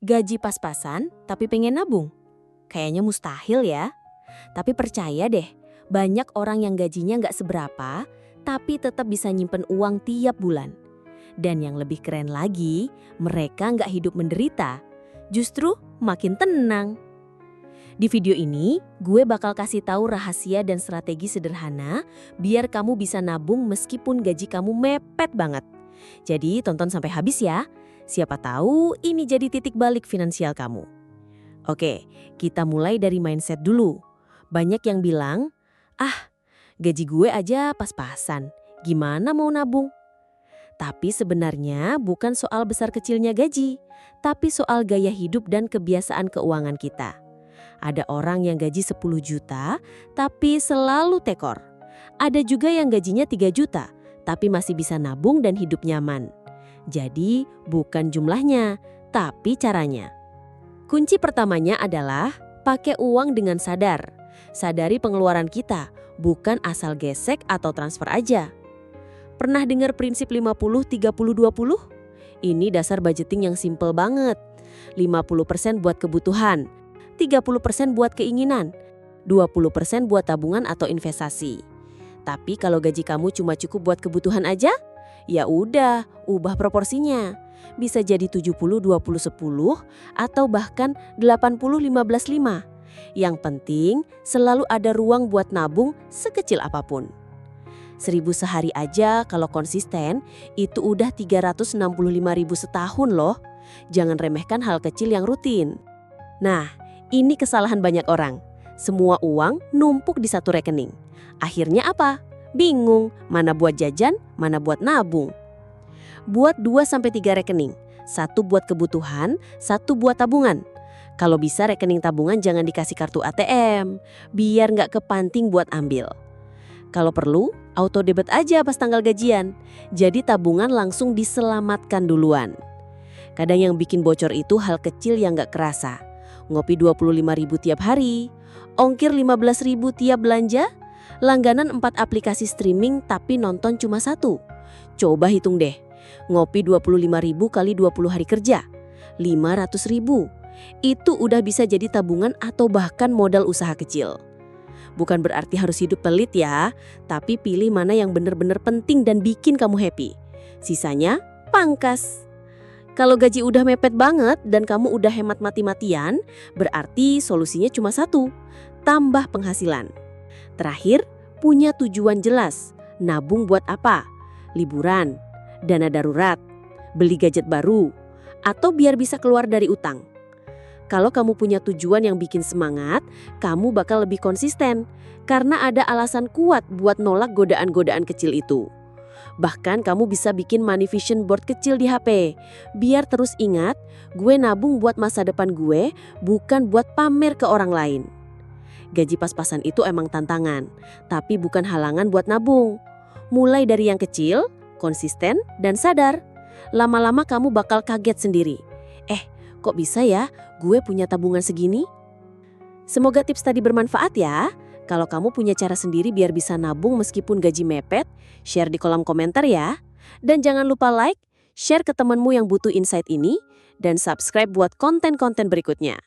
Gaji pas-pasan, tapi pengen nabung? Kayaknya mustahil ya. Tapi percaya deh, banyak orang yang gajinya nggak seberapa, tapi tetap bisa nyimpen uang tiap bulan. Dan yang lebih keren lagi, mereka nggak hidup menderita. Justru makin tenang. Di video ini, gue bakal kasih tahu rahasia dan strategi sederhana biar kamu bisa nabung meskipun gaji kamu mepet banget. Jadi tonton sampai habis ya. Siapa tahu ini jadi titik balik finansial kamu. Oke, kita mulai dari mindset dulu. Banyak yang bilang, gaji gue aja pas-pasan, gimana mau nabung? Tapi sebenarnya bukan soal besar kecilnya gaji, tapi soal gaya hidup dan kebiasaan keuangan kita. Ada orang yang gaji 10 juta, tapi selalu tekor. Ada juga yang gajinya 3 juta, tapi masih bisa nabung dan hidup nyaman. Jadi, bukan jumlahnya, tapi caranya. Kunci pertamanya adalah pakai uang dengan sadar. Sadari pengeluaran kita, bukan asal gesek atau transfer aja. Pernah dengar prinsip 50-30-20? Ini dasar budgeting yang simple banget. 50% buat kebutuhan, 30% buat keinginan, 20% buat tabungan atau investasi. Tapi kalau gaji kamu cuma cukup buat kebutuhan aja, ya udah, ubah proporsinya. Bisa jadi 70-20-10 atau bahkan 80-15-5. Yang penting selalu ada ruang buat nabung sekecil apapun. 1.000 sehari aja kalau konsisten itu udah 365.000 setahun loh. Jangan remehkan hal kecil yang rutin. Nah, ini kesalahan banyak orang. Semua uang numpuk di satu rekening. Akhirnya apa? Bingung, mana buat jajan, mana buat nabung. Buat 2-3 rekening, satu buat kebutuhan, satu buat tabungan. Kalau bisa rekening tabungan jangan dikasih kartu ATM, biar nggak kepanting buat ambil. Kalau perlu, auto debit aja pas tanggal gajian, jadi tabungan langsung diselamatkan duluan. Kadang yang bikin bocor itu hal kecil yang nggak kerasa. Ngopi 25.000 tiap hari, ongkir 15.000 tiap belanja, langganan 4 aplikasi streaming tapi nonton cuma 1. Coba hitung deh, ngopi 25.000 kali 20 hari kerja, 500.000. Itu udah bisa jadi tabungan atau bahkan modal usaha kecil. Bukan berarti harus hidup pelit ya, tapi pilih mana yang benar-benar penting dan bikin kamu happy. Sisanya pangkas. Kalau gaji udah mepet banget dan kamu udah hemat mati-matian, berarti solusinya cuma satu, tambah penghasilan. Terakhir, punya tujuan jelas. Nabung buat apa? Liburan, dana darurat, beli gadget baru, atau biar bisa keluar dari utang. Kalau kamu punya tujuan yang bikin semangat, kamu bakal lebih konsisten karena ada alasan kuat buat nolak godaan-godaan kecil itu. Bahkan kamu bisa bikin money vision board kecil di HP. Biar terus ingat, gue nabung buat masa depan gue, bukan buat pamer ke orang lain. Gaji pas-pasan itu emang tantangan, tapi bukan halangan buat nabung. Mulai dari yang kecil, konsisten, dan sadar. Lama-lama kamu bakal kaget sendiri. Kok bisa ya gue punya tabungan segini? Semoga tips tadi bermanfaat ya. Kalau kamu punya cara sendiri biar bisa nabung meskipun gaji mepet, share di kolom komentar ya. Dan jangan lupa like, share ke temanmu yang butuh insight ini, dan subscribe buat konten-konten berikutnya.